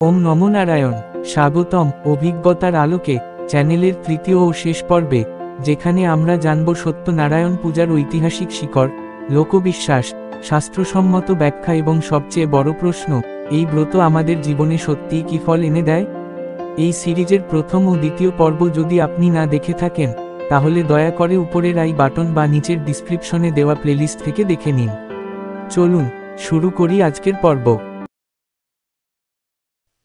ওম নমো নারায়ণ। স্বাগতম অভিজ্ঞতার আলোকে চ্যানেলের তৃতীয় ও শেষ পর্বে, যেখানে আমরা জানব সত্যনারায়ণ পূজার ঐতিহাসিক শিকড়, লোকবিশ্বাস, শাস্ত্রসম্মত ব্যাখ্যা এবং সবচেয়ে বড় প্রশ্ন, এই ব্রত আমাদের জীবনে সত্যিই কি ফল এনে দেয়। এই সিরিজের প্রথম ও দ্বিতীয় পর্ব যদি আপনি না দেখে থাকেন, তাহলে দয়া করে উপরের আই বাটন বা নিচের ডিসক্রিপশনে দেওয়া প্লেলিস্ট থেকে দেখে নিন। চলুন শুরু করি আজকের পর্ব।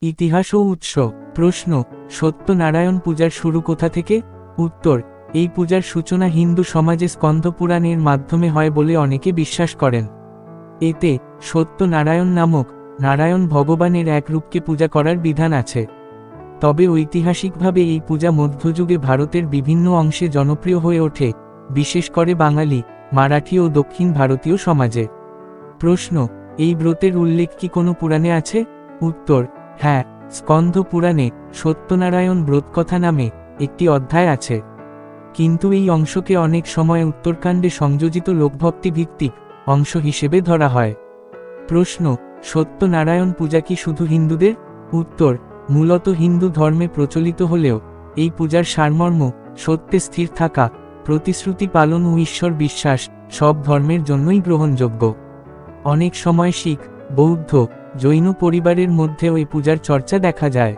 ইতিহাস ও উৎস। প্রশ্ন: সত্যনারায়ণ পূজার শুরু কোথা থেকে? উত্তর: এই পূজার সূচনা হিন্দু সমাজে স্কন্দ পুরাণের মাধ্যমে হয় বলে অনেকে বিশ্বাস করেন। এতে সত্যনারায়ণ নামক নারায়ণ ভগবানের এক রূপকে পূজা করার বিধান আছে। তবে ঐতিহাসিকভাবে এই পূজা মধ্যযুগে ভারতের বিভিন্ন অংশে জনপ্রিয় হয়ে ওঠে, বিশেষ করে বাঙালি, মারাঠি ও দক্ষিণ ভারতীয় সমাজে। প্রশ্ন: এই ব্রতের উল্লেখ কি কোনো পুরাণে আছে? উত্তর: হ্যাঁ, স্কন্দ পুরাণে সত্যনারায়ণ ব্রতকথা নামে একটি অধ্যায় আছে। কিন্তু এই অংশকে অনেক সময় উত্তরকাণ্ডে সংযোজিত লোকভক্তি ভিত্তিক অংশ হিসেবে ধরা হয়। প্রশ্ন: সত্যনারায়ণ পূজা কি শুধু হিন্দুদের? উত্তর: মূলত হিন্দু ধর্মে প্রচলিত হলেও এই পূজার সারমর্ম সত্যে স্থির থাকা, প্রতিশ্রুতি পালন ও ঈশ্বর বিশ্বাস সব ধর্মের জন্যই গ্রহণযোগ্য। অনেক সময় শিখ, বৌদ্ধ, জৈন পরিবারের মধ্যেও এই পূজার চর্চা দেখা যায়।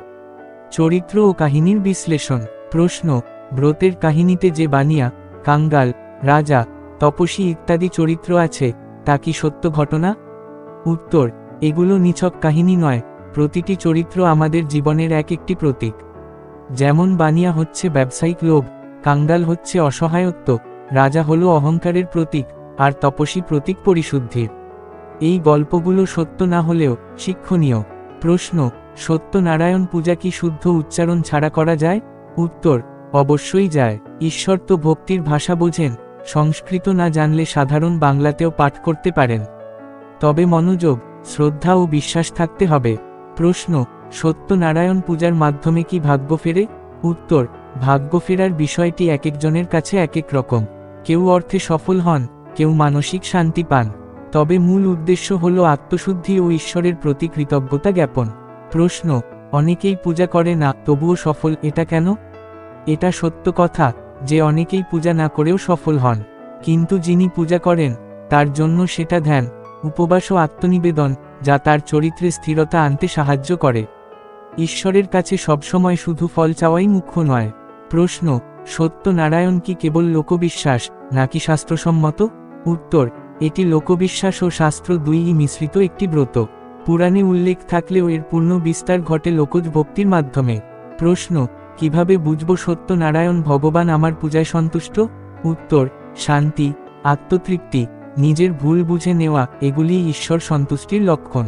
চরিত্র ও কাহিনীর বিশ্লেষণ। প্রশ্ন: ব্রতের কাহিনীতে যে বানিয়া, কাঙ্গাল, রাজা, তপস্বী ইত্যাদি চরিত্র আছে, তা কি সত্য ঘটনা? উত্তর: এগুলো নিছক কাহিনী নয়, প্রতিটি চরিত্র আমাদের জীবনের এক একটি প্রতীক। যেমন বানিয়া হচ্ছে ব্যবসায়িক লোভ, কাঙ্গাল হচ্ছে অসহায়ত্ব, রাজা হলো অহংকারের প্রতীক, আর তপস্বী প্রতীক পরিশুদ্ধির। এই গল্পগুলো সত্য না হলেও শিক্ষণীয়। প্রশ্ন: সত্যনারায়ণ পূজা কি শুদ্ধ উচ্চারণ ছাড়া করা যায়? উত্তর: অবশ্যই যায়। ঈশ্বর তো ভক্তির ভাষা বোঝেন, সংস্কৃত না জানলে সাধারণ বাংলাতেও পাঠ করতে পারেন। তবে মনোযোগ, শ্রদ্ধা ও বিশ্বাস থাকতে হবে। প্রশ্ন: সত্যনারায়ণ পূজার মাধ্যমে কি ভাগ্য ফেরে? উত্তর: ভাগ্য ফেরার বিষয়টি এক একজনের কাছে এক এক রকম। কেউ অর্থে সফল হন, কেউ মানসিক শান্তি পান। তবে মূল উদ্দেশ্য হল আত্মশুদ্ধি ও ঈশ্বরের প্রতি কৃতজ্ঞতা জ্ঞাপন। প্রশ্ন: অনেকেই পূজা করে না, তবুও সফল, এটা কেন? এটা সত্য কথা যে অনেকেই পূজা না করেও সফল হন, কিন্তু যিনি পূজা করেন তার জন্য সেটা ধ্যান, উপবাস ও আত্মনিবেদন, যা তার চরিত্রে স্থিরতা আনতে সাহায্য করে। ঈশ্বরের কাছে সবসময় শুধু ফল চাওয়াই মুখ্য নয়। প্রশ্ন: সত্যনারায়ণ কি কেবল লোকবিশ্বাস নাকি শাস্ত্রসম্মত? উত্তর: এটি লোকবিশ্বাস ও শাস্ত্র দুইই মিশ্রিত একটি ব্রত। পুরাণে উল্লেখ থাকলেও এর পূর্ণ বিস্তার ঘটে লোকজ ভক্তির মাধ্যমে। প্রশ্ন: কিভাবে বুঝব সত্যনারায়ণ ভগবান আমার পূজায় সন্তুষ্ট? উত্তর: শান্তি, আত্মতৃপ্তি, নিজের ভুল বুঝে নেওয়া, এগুলি ঈশ্বর সন্তুষ্টির লক্ষণ।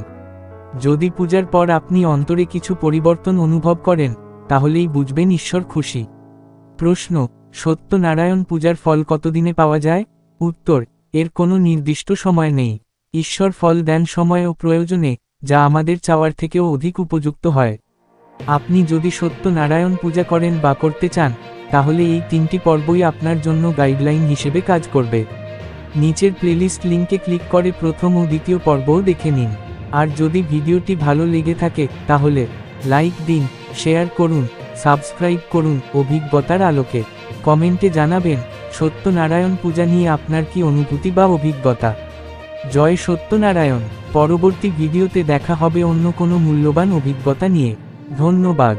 যদি পূজার পর আপনি অন্তরে কিছু পরিবর্তন অনুভব করেন, তাহলেই বুঝবেন ঈশ্বর খুশি। প্রশ্ন: সত্যনারায়ণ পূজার ফল কতদিনে পাওয়া যায়? উত্তর: এর কোনো নির্দিষ্ট সময় নেই। ঈশ্বর ফল দেন সময় ও প্রয়োজনে, যা আমাদের চাওয়ার থেকেও অধিক উপযুক্ত হয়। আপনি যদি সত্যনারায়ণ পূজা করেন বা করতে চান, তাহলে এই 3টি পর্বই আপনার জন্য গাইডলাইন হিসেবে কাজ করবে। নিচের প্লেলিস্ট লিঙ্কে ক্লিক করে প্রথম ও দ্বিতীয় পর্বও দেখে নিন। আর যদি ভিডিওটি ভালো লেগে থাকে, তাহলে লাইক দিন, শেয়ার করুন, সাবস্ক্রাইব করুন। অভিজ্ঞতার আলোকে কমেন্টে জানাবেন সত্যনারায়ণ পূজা নিয়ে আপনার কি অনুভূতি বা অভিজ্ঞতা। জয় সত্যনারায়ণ। পরবর্তী ভিডিওতে দেখা হবে অন্য কোনো মূল্যবান অভিজ্ঞতা নিয়ে। ধন্যবাদ।